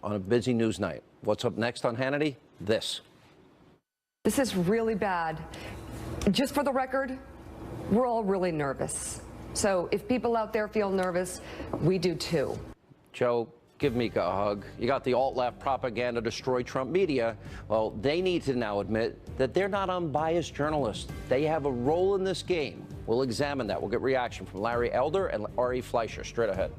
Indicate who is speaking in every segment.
Speaker 1: On a busy news night. What's up next on Hannity? This
Speaker 2: is really bad. Just for the record, we're all really nervous. So if people out there feel nervous, we do too.
Speaker 1: Joe, give Mika a hug. You got the alt-left propaganda destroy Trump media. Well, they need to now admit that they're not unbiased journalists. They have a role in this game. We'll examine that. We'll get reaction from Larry Elder and Ari Fleischer. Straight ahead.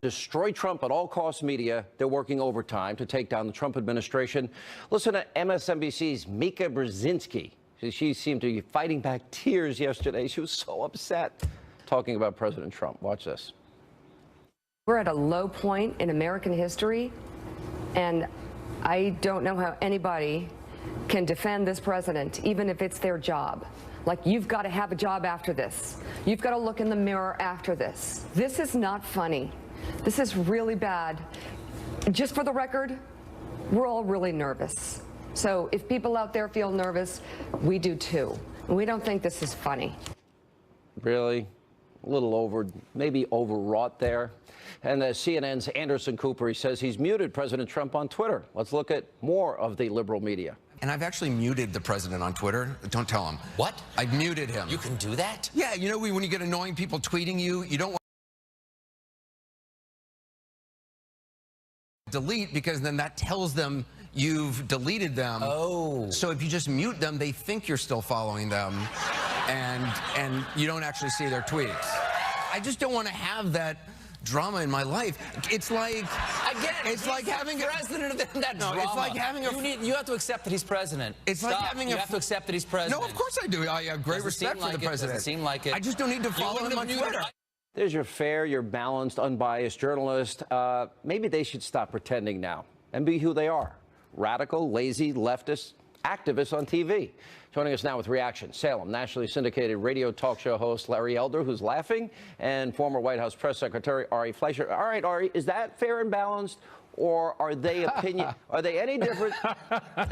Speaker 1: Destroy Trump at all costs media. They're working overtime to take down the Trump administration. Listen to MSNBC's Mika Brzezinski. She seemed to be fighting back tears yesterday. She was so upset talking about President Trump. Watch this.
Speaker 2: We're at a low point in American history, and I don't know how anybody can defend this president, even if it's their job. Like, you've got to have a job after this. You've got to look in the mirror after this. This is not funny. This is really bad. Just for the record, we're all really nervous. So if people out there feel nervous, we do too. We don't think this is funny.
Speaker 1: Really? A little maybe overwrought there. And CNN's Anderson Cooper, he says he's muted President Trump on Twitter. Let's look at more of the liberal media.
Speaker 3: And I've actually muted the president on Twitter. Don't tell him.
Speaker 4: What?
Speaker 3: I've muted him.
Speaker 4: You can do that?
Speaker 3: Yeah, you know, when you get annoying people tweeting you, you don't want to delete, because then that tells them you've deleted them.
Speaker 4: Oh.
Speaker 3: So if you just mute them, they think you're still following them, and you don't actually see their tweets. I just don't want to have that drama in my life. It's like,
Speaker 4: again,
Speaker 3: it's like having
Speaker 4: president of that drama.
Speaker 3: It's like having a.
Speaker 4: You have to accept that he's president.
Speaker 3: It's
Speaker 4: Stop.
Speaker 3: like having
Speaker 4: you have to accept that he's president.
Speaker 3: No, of course I do. I have great respect for the president.
Speaker 4: Doesn't seem like it.
Speaker 3: I just don't need to follow him on Twitter.
Speaker 1: There's your fair, your balanced, unbiased journalist. Maybe they should stop pretending now and be who they are. Radical, lazy, leftist, activists on TV. Joining us now with reaction, Salem, nationally syndicated radio talk show host Larry Elder, who's laughing, and former White House press secretary Ari Fleischer. All right, Ari, is that fair and balanced, or are they are they any different?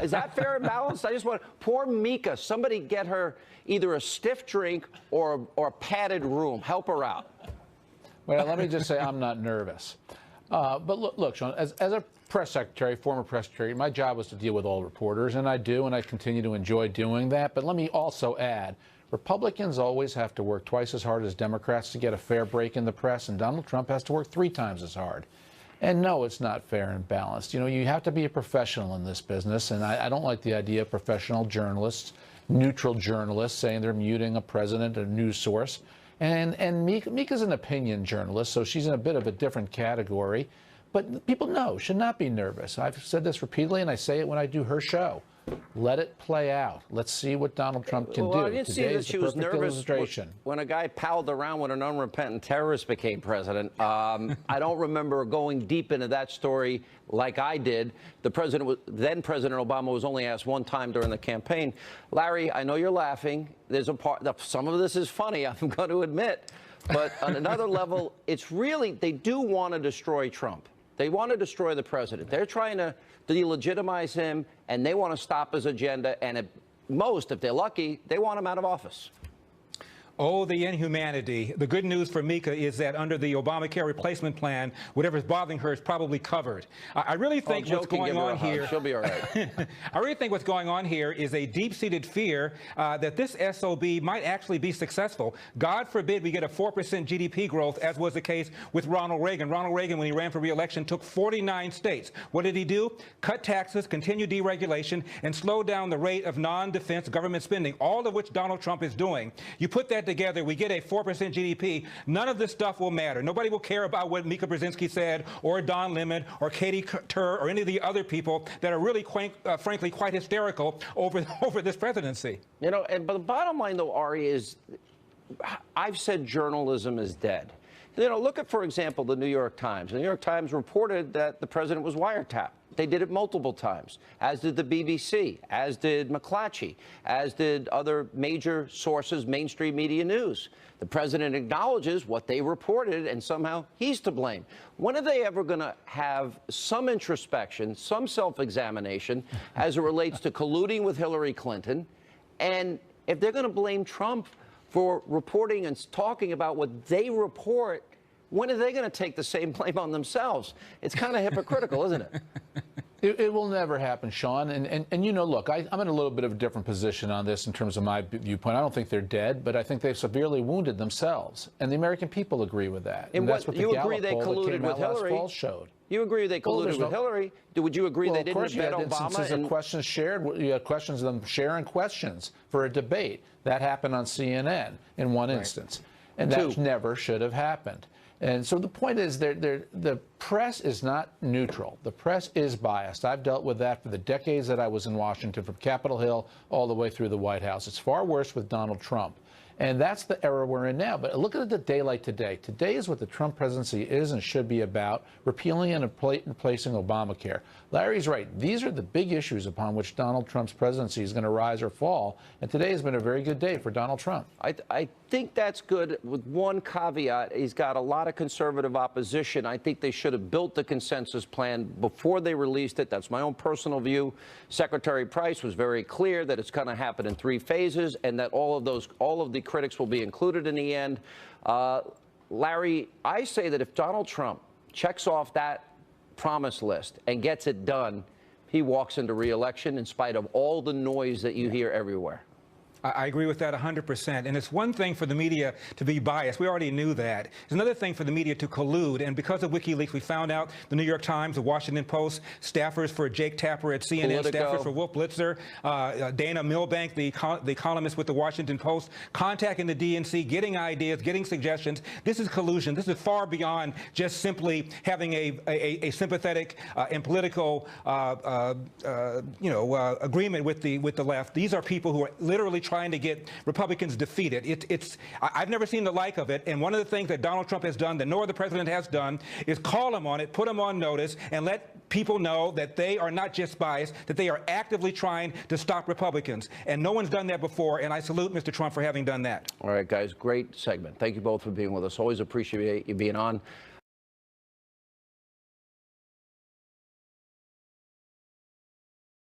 Speaker 1: Is that fair and balanced? I just want poor Mika. Somebody get her either a stiff drink or a padded room. Help her out.
Speaker 5: Well, let me just say I'm not nervous. But look, Sean, as a press secretary, former press secretary, my job was to deal with all reporters, and I do, and I continue to enjoy doing that. But let me also add, Republicans always have to work twice as hard as Democrats to get a fair break in the press, and Donald Trump has to work 3 times as hard. And no, it's not fair and balanced. You know, you have to be a professional in this business, and I don't like the idea of professional journalists, neutral journalists, saying they're muting a president, a news source. And Mika's an opinion journalist, so she's in a bit of a different category. But people should not be nervous. I've said this repeatedly, and I say it when I do her show. Let it play out. Let's see what Donald Trump can do.
Speaker 1: I didn't see that she was nervous when a guy palled around when an unrepentant terrorist became president. I don't remember going deep into that story like I did. Then President Obama was only asked one time during the campaign. Larry, I know you're laughing. There's a part, some of this is funny, I'm going to admit. But on another level, it's really, they do want to destroy Trump. They want to destroy the president. They're trying to delegitimize him, and they want to stop his agenda. And at most, if they're lucky, they want him out of office.
Speaker 6: Oh, the inhumanity. The good news for Mika is that under the Obamacare replacement plan, whatever's bothering her is probably covered. I really think what's going on here...
Speaker 1: She'll be all right.
Speaker 6: I really think what's going on here is a deep-seated fear that this SOB might actually be successful. God forbid we get a 4% GDP growth, as was the case with Ronald Reagan. Ronald Reagan, when he ran for re-election, took 49 states. What did he do? Cut taxes, continue deregulation, and slow down the rate of non-defense government spending, all of which Donald Trump is doing. You put that together, we get a 4% GDP. None of this stuff will matter. Nobody will care about what Mika Brzezinski said, or Don Lemon, or Katie Tur, or any of the other people that are really, frankly, quite hysterical over this presidency.
Speaker 1: You know, but the bottom line, though, Ari, is I've said journalism is dead. You know, look at, for example, the New York Times. The New York Times reported that the president was wiretapped. They did it multiple times, as did the BBC, as did McClatchy, as did other major sources, mainstream media news. The president acknowledges what they reported, and somehow he's to blame. When are they ever going to have some introspection, some self-examination as it relates to colluding with Hillary Clinton? And if they're going to blame Trump for reporting and talking about what they report, when are they going to take the same blame on themselves? It's kind of hypocritical, isn't it?
Speaker 5: It will never happen, Sean. And you know, look, I'm in a little bit of a different position on this in terms of my viewpoint. I don't think they're dead, but I think they've severely wounded themselves. And the American people agree with that. And that's what the Gallup poll that came out last fall showed.
Speaker 1: You agree they colluded with Hillary? Would you agree they didn't bet Obama?
Speaker 5: Instances of questions shared. You had questions of them sharing questions for a debate. That happened on CNN in one instance. And that never should have happened. And so the point is, the press is not neutral. The press is biased. I've dealt with that for the decades that I was in Washington, from Capitol Hill all the way through the White House. It's far worse with Donald Trump. And that's the era we're in now. But look at the day like today. Today is what the Trump presidency is and should be about: repealing and replacing Obamacare. Larry's right. These are the big issues upon which Donald Trump's presidency is going to rise or fall. And today has been a very good day for Donald Trump.
Speaker 1: I think that's good, with one caveat. He's got a lot of conservative opposition. I think they should have built the consensus plan before they released it. That's my own personal view. Secretary Price was very clear that it's going to happen in 3 phases, and that all of the critics will be included in the end. Larry, I say that if Donald Trump checks off that promise list and gets it done, he walks into re-election in spite of all the noise that you hear everywhere.
Speaker 6: I agree with that 100%. And it's one thing for the media to be biased. We already knew that. It's another thing for the media to collude. And because of WikiLeaks, we found out the New York Times, the Washington Post, staffers for Jake Tapper at CNN, staffers for Wolf Blitzer, Dana Milbank, the columnist with the Washington Post, contacting the DNC, getting ideas, getting suggestions. This is collusion. This is far beyond just simply having a sympathetic and political, agreement with the left. These are people who are literally trying to get Republicans defeated. I've never seen the like of it. And one of the things that Donald Trump has done, that no other president has done, is call them on it, put them on notice, and let people know that they are not just biased, that they are actively trying to stop Republicans. And no one's done that before, and I salute Mr. Trump for having done that.
Speaker 1: All right, guys, great segment. Thank you both for being with us. Always appreciate you being on.